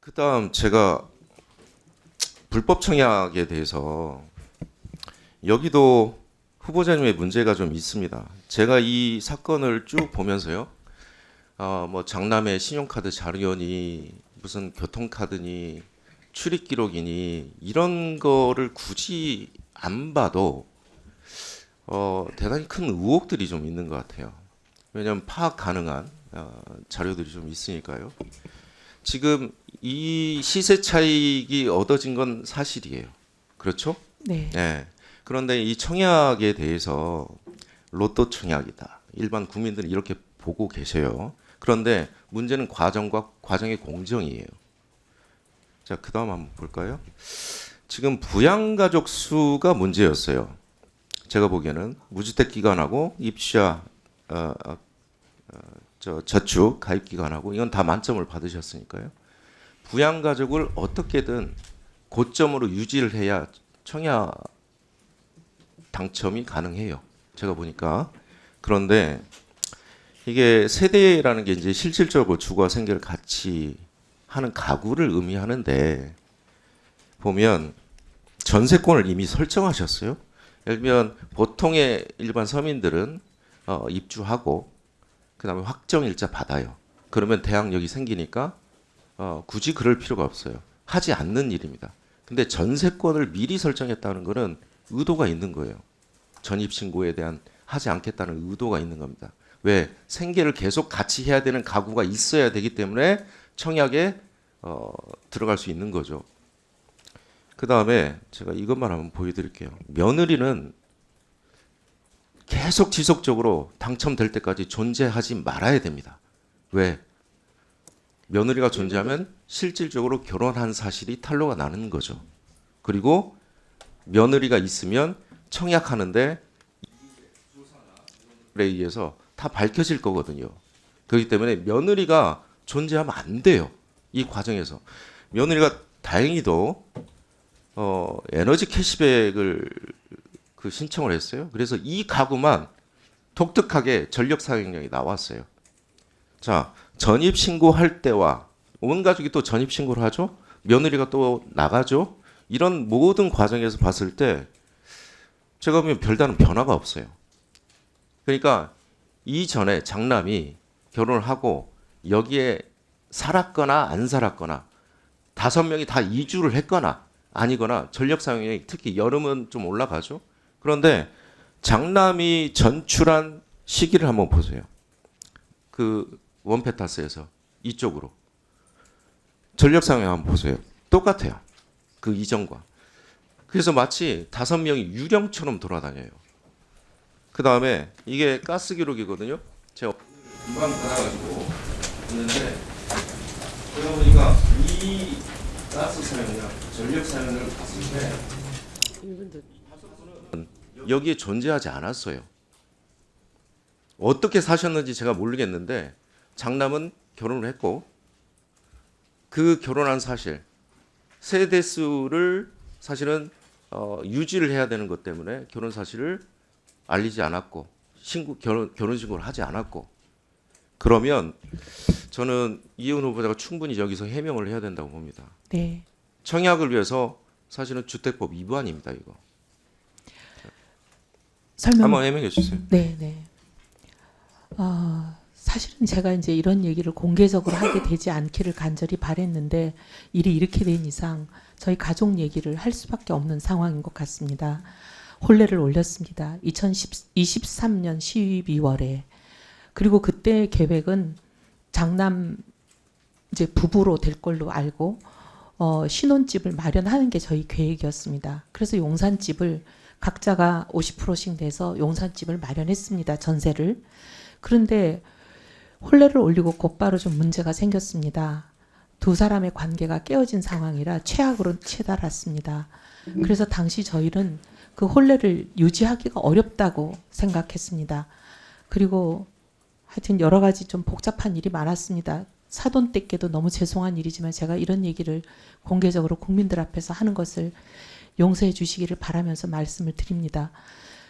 그다음 제가 불법 청약에 대해서 여기도 후보자님의 문제가 좀 있습니다. 제가 이 사건을 쭉 보면서요. 뭐 장남의 신용카드 자료니 무슨 교통카드니 출입 기록이니 이런 거를 굳이 안 봐도 대단히 큰 의혹들이 좀 있는 것 같아요. 왜냐하면 파악 가능한 자료들이 좀 있으니까요. 지금 이 시세 차익이 얻어진 건 사실이에요. 그렇죠? 네. 네. 그런데 이 청약에 대해서 로또 청약이다. 일반 국민들은 이렇게 보고 계셔요. 그런데 문제는 과정과 과정의 공정이에요. 자, 그다음 한번 볼까요? 지금 부양가족 수가 문제였어요. 제가 보기에는 무주택 기간하고 입주자 저축 가입 기간하고 이건 다 만점을 받으셨으니까요. 부양가족을 어떻게든 고점으로 유지를 해야 청약 당첨이 가능해요. 제가 보니까. 그런데 이게 세대라는 게 이제 실질적으로 주거와 생계를 같이 하는 가구를 의미하는데 보면 전세권을 이미 설정하셨어요. 예를 들면 보통의 일반 서민들은 입주하고 그다음에 확정일자 받아요. 그러면 대항력이 생기니까 굳이 그럴 필요가 없어요. 하지 않는 일입니다. 근데 전세권을 미리 설정했다는 것은 의도가 있는 거예요. 전입신고에 대한 하지 않겠다는 의도가 있는 겁니다. 왜? 생계를 계속 같이 해야 되는 가구가 있어야 되기 때문에 청약에 들어갈 수 있는 거죠. 그 다음에 제가 이것만 한번 보여드릴게요. 며느리는 계속 지속적으로 당첨될 때까지 존재하지 말아야 됩니다. 왜? 며느리가 존재하면 실질적으로 결혼한 사실이 탄로가 나는 거죠. 그리고 며느리가 있으면 청약하는데 에 의해서 다 밝혀질 거거든요. 그렇기 때문에 며느리가 존재하면 안 돼요. 이 과정에서. 며느리가 다행히도 에너지 캐시백을 신청을 했어요. 그래서 이 가구만 독특하게 전력 사용량이 나왔어요. 자, 전입 신고할 때와 온 가족이 또 전입 신고를 하죠. 며느리가 또 나가죠. 이런 모든 과정에서 봤을 때 제가 보면 별다른 변화가 없어요. 그러니까 이전에 장남이 결혼을 하고 여기에 살았거나 안 살았거나 5명이 다 이주를 했거나 아니거나 전력 사용량이 특히 여름은 좀 올라가죠. 그런데 장남이 전출한 시기를 한번 보세요. 그 원페타스에서 이쪽으로 전력 사용량 한번 보세요. 똑같아요. 그 이전과. 그래서 마치 5명이 유령처럼 돌아다녀요. 그 다음에 이게 가스 기록이거든요. 제가 금방 받아가지고 있는데 제가 보니까 이 가스 사용량, 전력 사용량을 봤을 때 여기에 존재하지 않았어요. 어떻게 사셨는지 제가 모르겠는데 장남은 결혼을 했고 그 결혼한 사실 세대수를 사실은 유지를 해야 되는 것 때문에 결혼 사실을 알리지 않았고 결혼 신고를 하지 않았고 그러면 저는 이혜훈 후보자가 충분히 여기서 해명을 해야 된다고 봅니다. 네. 청약을 위해서 사실은 주택법 위반입니다. 이거 설명. 한번 해명해 주세요. 네, 네. 사실은 제가 이제 이런 얘기를 공개적으로 하게 되지 않기를 간절히 바랬는데 일이 이렇게 된 이상 저희 가족 얘기를 할 수밖에 없는 상황인 것 같습니다. 혼례를 올렸습니다. 2023년 12월에. 그리고 그때 계획은 장남 이제 부부로 될 걸로 알고 신혼집을 마련하는 게 저희 계획이었습니다. 그래서 용산집을 각자가 50%씩 내서 용산집을 마련했습니다. 전세를. 그런데 혼례를 올리고 곧바로 좀 문제가 생겼습니다. 두 사람의 관계가 깨어진 상황이라 최악으로 치달았습니다. 그래서 당시 저희는 그 혼례를 유지하기가 어렵다고 생각했습니다. 그리고 하여튼 여러 가지 좀 복잡한 일이 많았습니다. 사돈 댁께도 너무 죄송한 일이지만 제가 이런 얘기를 공개적으로 국민들 앞에서 하는 것을 용서해 주시기를 바라면서 말씀을 드립니다.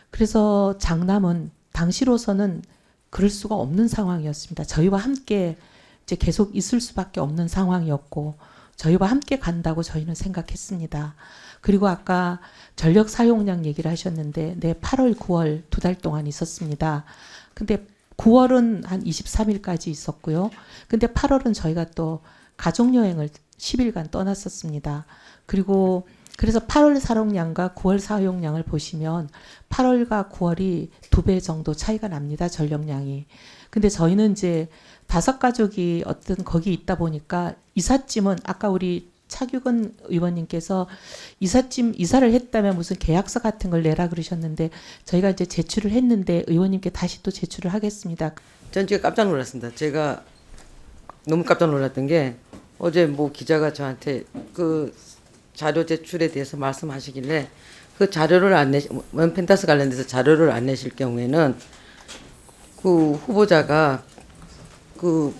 그래서 장남은 당시로서는 그럴 수가 없는 상황이었습니다. 저희와 함께 이제 계속 있을 수밖에 없는 상황이었고 저희와 함께 간다고 저희는 생각했습니다. 그리고 아까 전력 사용량 얘기를 하셨는데, 네, 8월, 9월 2달 동안 있었습니다. 근데 9월은 한 23일까지 있었고요. 근데 8월은 저희가 또 가족여행을 10일간 떠났었습니다. 그리고 그래서 8월 사용량과 9월 사용량을 보시면 8월과 9월이 2배 정도 차이가 납니다. 전력량이. 근데 저희는 이제 5가족이 어떤 거기 있다 보니까 이삿짐은 아까 우리 차규근 의원님께서 이사를 했다면 무슨 계약서 같은 걸 내라 그러셨는데 저희가 이제 제출을 했는데 의원님께 다시 또 제출을 하겠습니다. 전 지금 깜짝 놀랐습니다. 제가 너무 깜짝 놀랐던 게 어제 뭐 기자가 저한테 그 자료 제출에 대해서 말씀하시길래 그 자료를 안 펜타스 관련돼서 자료를 안 내실 경우에는 그 후보자가 그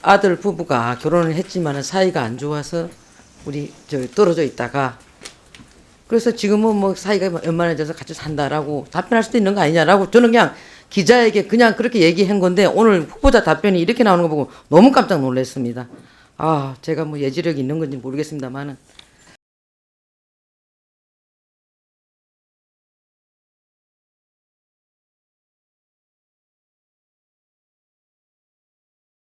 아들 부부가 결혼을 했지만은 사이가 안 좋아서 우리 떨어져 있다가 그래서 지금은 뭐 사이가 원만해져서 같이 산다라고 답변할 수도 있는 거 아니냐라고 저는 그냥 기자에게 그냥 그렇게 얘기한 건데 오늘 후보자 답변이 이렇게 나오는 거 보고 너무 깜짝 놀랐습니다. 아, 제가 뭐 예지력이 있는 건지 모르겠습니다만은